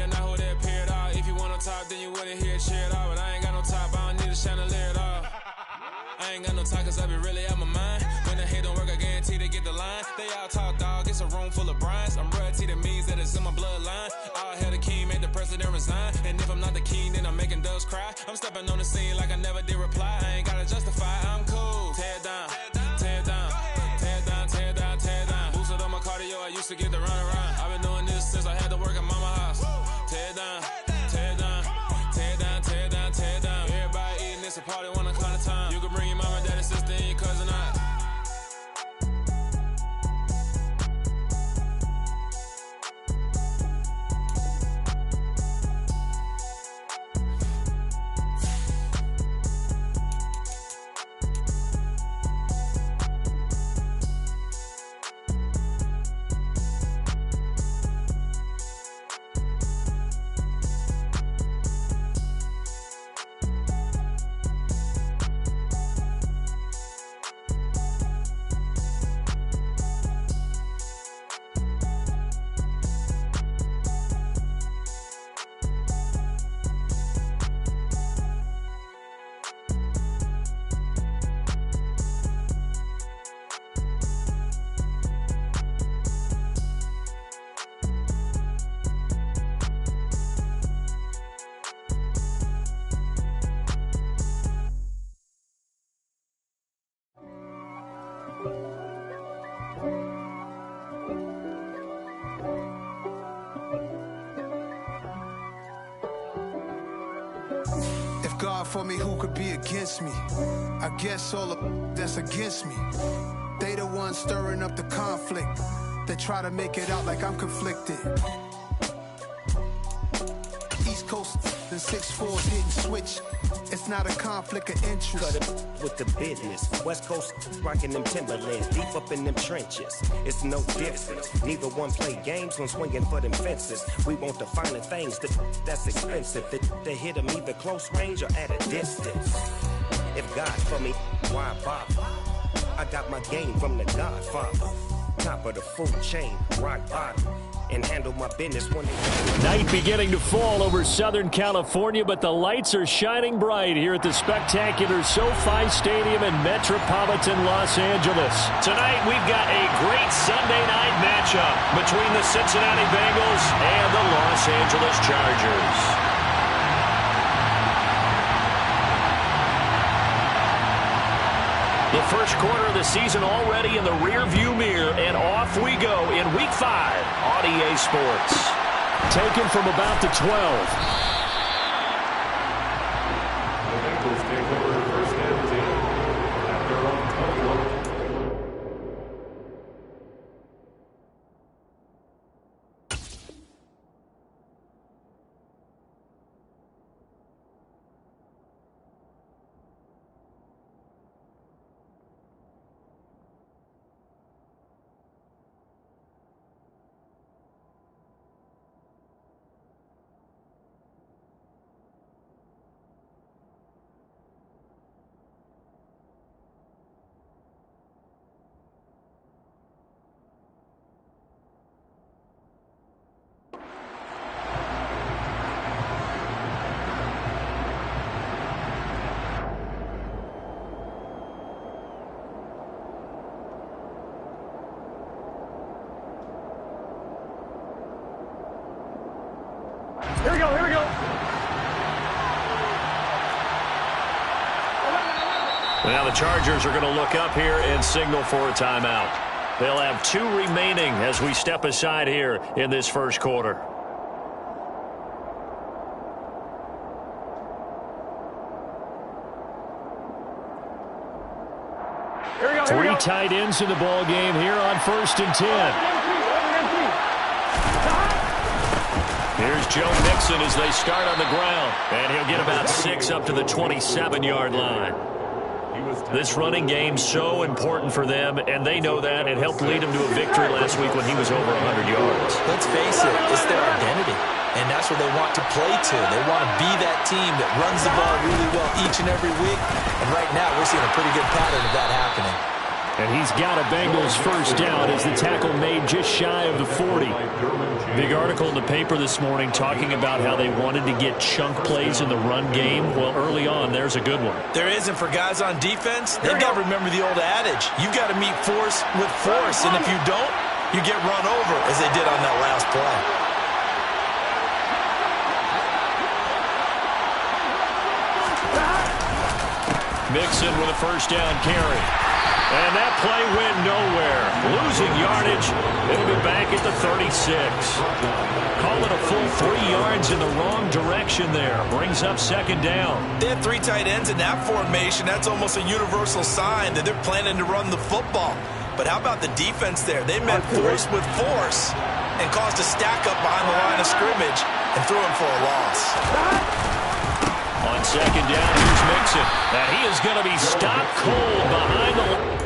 you're not who they appear at all. If you want to talk, then you wouldn't hear shit at all. But I ain't got no top, I don't need a chandelier at all. I ain't got no talk, cause I be really out my mind. When the hate don't work, I guarantee they get the line. They all talk, dog, it's a room full of Bryans. I'm royalty, that means that it's in my bloodline. All hell the king, made the president resign. And if I'm not the king, then I'm making doves cry. I'm stepping on the scene like I never did reply. I ain't gotta justify, I'm cool. Tear down, tear down, tear down, tear down, tear down. Boosted on my cardio, I used to get the run around. I've been doing this since I had to work at mama house. Tear down, tear down, tear down, tear down, tear down. Everybody eating, it's a party, 1 o'clock of time. You can bring your mama, daddy, sister, and your cousin out. God for me, who could be against me? I guess all the that's against me. They the ones stirring up the conflict. They try to make it out like I'm conflicted. East Coast and 6'4" hitting switch. It's not a conflict of interest. Cut it with the business. West Coast rocking them Timberlands, deep up in them trenches. It's no difference. Neither one play games when swinging for them fences. We want the finer things that's expensive. They hit them either close range or at a distance. If God for me, why bother? I got my game from the Godfather. Top of the food chain, rock bottom. And handle my business when they... Night beginning to fall over Southern California, but the lights are shining bright here at the spectacular SoFi Stadium in metropolitan Los Angeles. Tonight, we've got a great Sunday night matchup between the Cincinnati Bengals and the Los Angeles Chargers. The first quarter of the season already in the rearview mirror, and off we go in Week 5 on EA Sports. Taken from about the 12. Here we go, here we go. Now the Chargers are going to look up here and signal for a timeout. They'll have 2 remaining as we step aside here in this first quarter. Here we go, here we go. 3 tight ends in the ball game here on 1st and 10. Here's Joe Mixon as they start on the ground. And he'll get about 6 up to the 27-yard line. This running game's so important for them, and they know that. It helped lead them to a victory last week when he was over 100 yards. Let's face it, it's their identity. And that's what they want to play to. They want to be that team that runs the ball really well each and every week. And right now, we're seeing a pretty good pattern of that happening. And he's got a Bengals first down as the tackle made just shy of the 40. Big article in the paper this morning talking about how they wanted to get chunk plays in the run game. Well, early on, there's a good one. There isn't for guys on defense. They've got to remember the old adage. You've got to meet force with force, and if you don't, you get run over, as they did on that last play. Mixon with a first down carry. And that play went nowhere. Losing yardage. It'll be back at the 36. Call it a full 3 yards in the wrong direction there. Brings up second down. They had 3 tight ends in that formation. That's almost a universal sign that they're planning to run the football. But how about the defense there? They met force with force and caused a stack up behind the line of scrimmage and threw him for a loss. On second down, here's Mixon. And he is going to be stopped cold behind the line.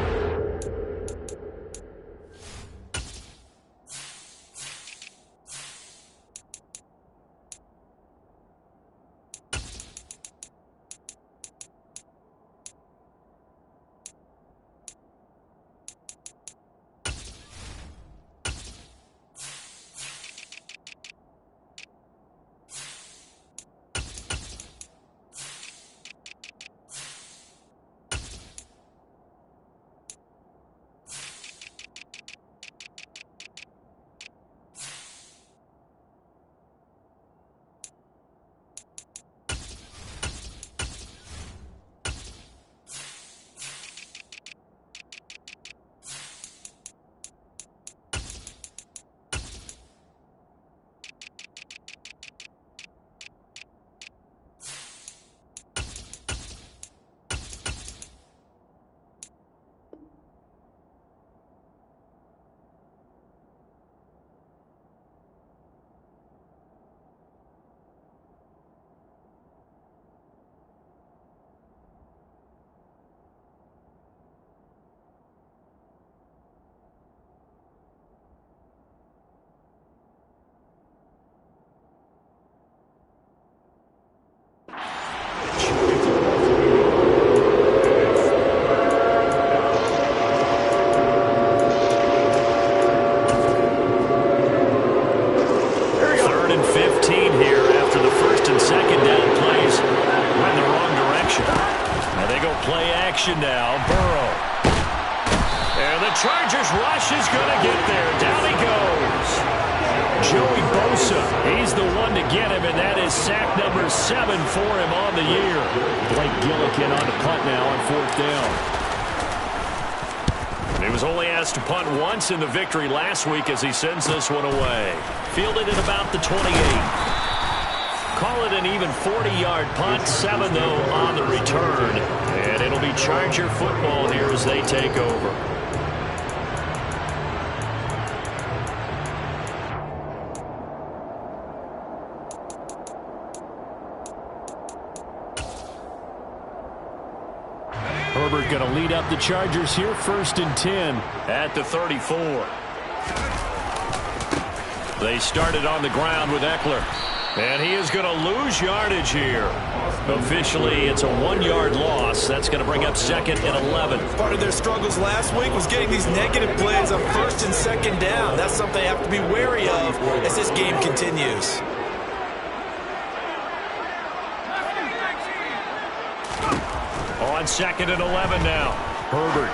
Now, Burrow. And the Chargers rush is going to get there. Down he goes. Joey Bosa, he's the one to get him, and that is sack number 7 for him on the year. Blake Gillikin on the punt now on 4th down. He was only asked to punt once in the victory last week as he sends this one away. Fielded at about the 28. Call it an even 40-yard punt. 7, though, on the return. And it'll be Charger football here as they take over. Herbert going to lead up the Chargers here, 1st and 10 at the 34. They started on the ground with Eckler. And he is going to lose yardage here. Officially, it's a 1-yard loss. That's going to bring up 2nd and 11. Part of their struggles last week was getting these negative plays on 1st and 2nd down. That's something they have to be wary of as this game continues. On 2nd and 11 now. Herbert.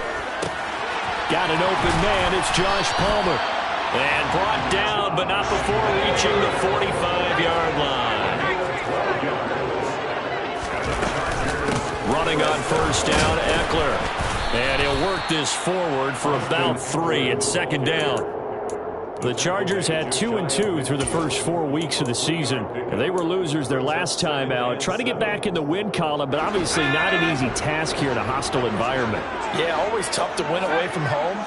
Got an open man. It's Josh Palmer. And brought down, but not before reaching the 45-yard line. Running on 1st down, Eckler. And he'll work this forward for about 3 at 2nd down. The Chargers had 2-2 through the first 4 weeks of the season. And they were losers their last time out. Trying to get back in the win column, but obviously not an easy task here in a hostile environment. Yeah, always tough to win away from home.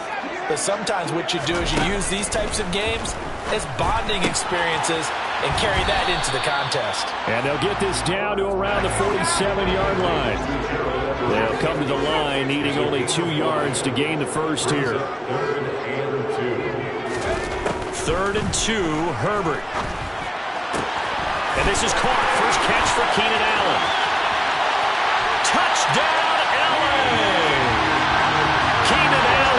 But sometimes what you do is you use these types of games as bonding experiences and carry that into the contest. And they'll get this down to around the 47-yard line. They'll come to the line needing only 2 yards to gain the first here. 3rd and 2, Herbert. And this is caught. First catch for Keenan Allen. Touchdown, LA! Keenan Allen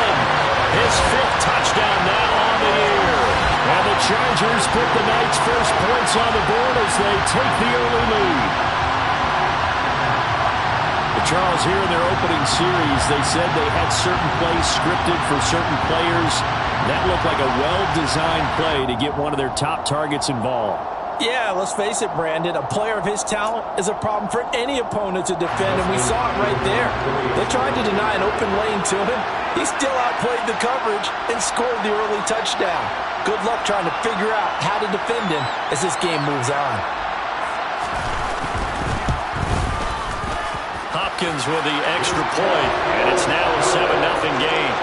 touchdown now on the year. And the Chargers put the Knights' first points on the board as they take the early lead. Charles, here in their opening series, they said they had certain plays scripted for certain players. That looked like a well-designed play to get one of their top targets involved. Yeah, let's face it, Brandon. A player of his talent is a problem for any opponent to defend, and we saw it right there. They tried to deny an open lane to him. He still outplayed the coverage and scored the early touchdown. Good luck trying to figure out how to defend him as this game moves on. Hopkins with the extra point, and it's now a 7-0 game.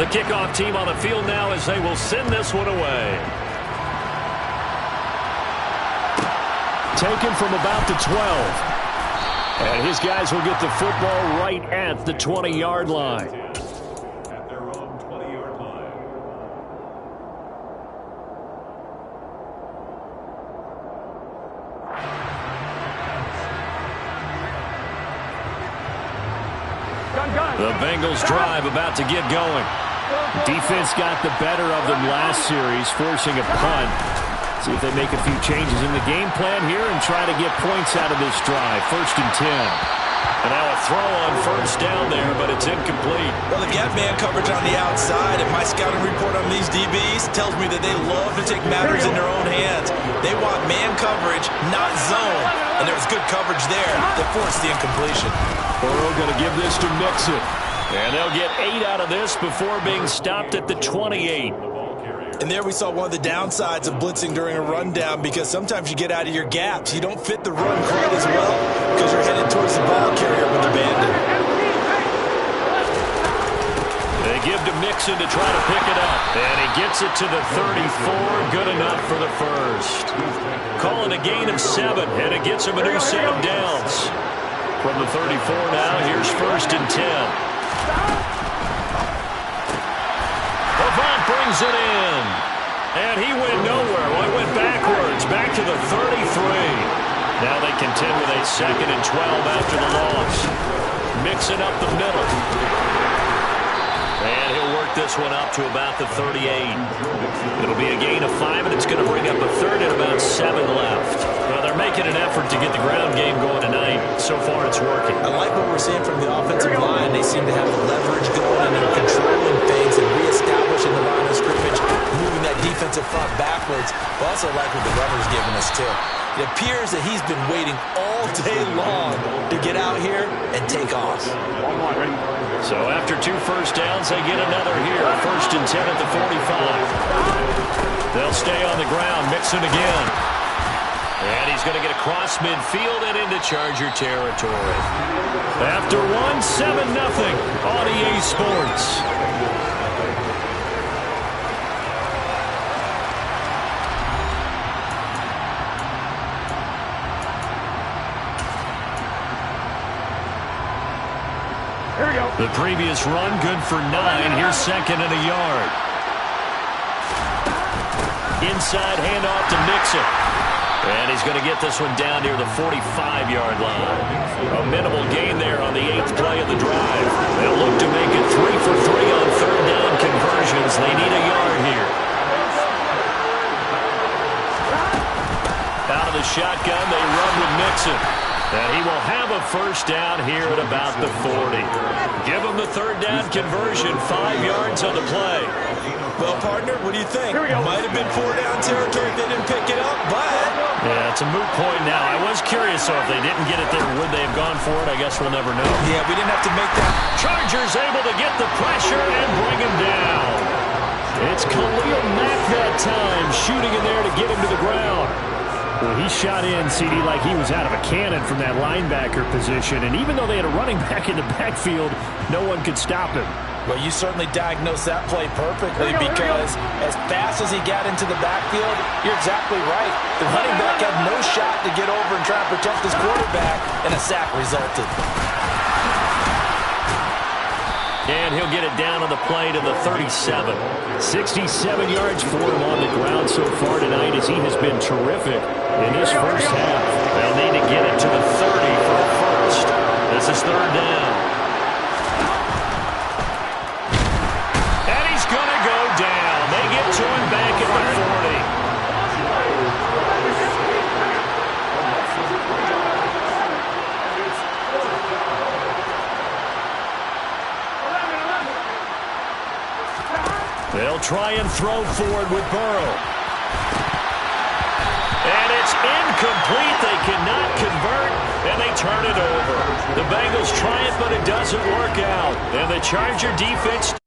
The kickoff team on the field now as they will send this one away. Taken from about the 12. And his guys will get the football right at the 20-yard line. At their own 20-yard line. The Bengals drive about to get going. Defense got the better of them last series, forcing a punt. See if they make a few changes in the game plan here and try to get points out of this drive. 1st and 10. And now a throw on first down there, but it's incomplete. Well, they got man coverage on the outside, and my scouting report on these DBs tells me that they love to take matters in their own hands. They want man coverage, not zone. And there was good coverage there that forced the incompletion. Burrow going to give this to Mixon. And they'll get 8 out of this before being stopped at the 28. And there we saw one of the downsides of blitzing during a rundown, because sometimes you get out of your gaps. You don't fit the run quite as well because you're headed towards the ball carrier with the bandit. They give to Mixon to try to pick it up. And he gets it to the 34. Good enough for the first. Calling a gain of 7, and it gets him a new set of downs. From the 34 now, here's 1st and 10. Levant brings it in. And he went nowhere. Well, he went backwards, back to the 33. Now they contend with a 2nd and 12 after the loss. Mixing up the middle. And he'll work this one up to about the 38. It'll be a gain of 5, and it's going to bring up a 3rd and about 7 left. Well, they're making an effort to get the ground game going tonight. So far, it's working. I like what we're seeing from the offensive line. They seem to have the leverage going, and they're controlling things and reestablishing the line of scrimmage, moving that defensive front backwards. I also like what the runner's giving us, too. It appears that he's been waiting all day long to get out here and take off. So after 2 first downs, they get another here. 1st and 10 at the 45. They'll stay on the ground. Mixon again. And he's going to get across midfield and into Charger territory. After 7-0 on EA Sports. The previous run, good for 9. Here's 2nd and a yard. Inside handoff to Mixon. And he's going to get this one down near the 45-yard line. A minimal gain there on the 8th play of the drive. They'll look to make it 3 for 3 on 3rd down conversions. They need a yard here. Out of the shotgun, they run with Mixon. And he will have a first down here at about the 40. Give him the 3rd down conversion, 5 yards on the play. Well, partner, what do you think? Might have been 4-down territory if they didn't pick it up, but... Yeah, it's a moot point now. I was curious, so if they didn't get it there, would they have gone for it? I guess we'll never know. Yeah, we didn't have to make that. Chargers able to get the pressure and bring him down. It's Khalil Mack that time, shooting in there to get him to the ground. Well, he shot in, CD, like he was out of a cannon from that linebacker position. And even though they had a running back in the backfield, no one could stop him. Well, you certainly diagnosed that play perfectly because as fast as he got into the backfield, you're exactly right. The running back had no shot to get over and try and protect his quarterback, and a sack resulted. And he'll get it down on the play to the 37. 67 yards for him on the ground so far tonight as he has been terrific in this first half. They'll need to get it to the 30 for a first. This is third down. And he's going to go down. They get to him back at the 40. They'll try and throw forward with Burrow. And it's incomplete. They cannot convert, and they turn it over. The Bengals try it, but it doesn't work out. And the Charger defense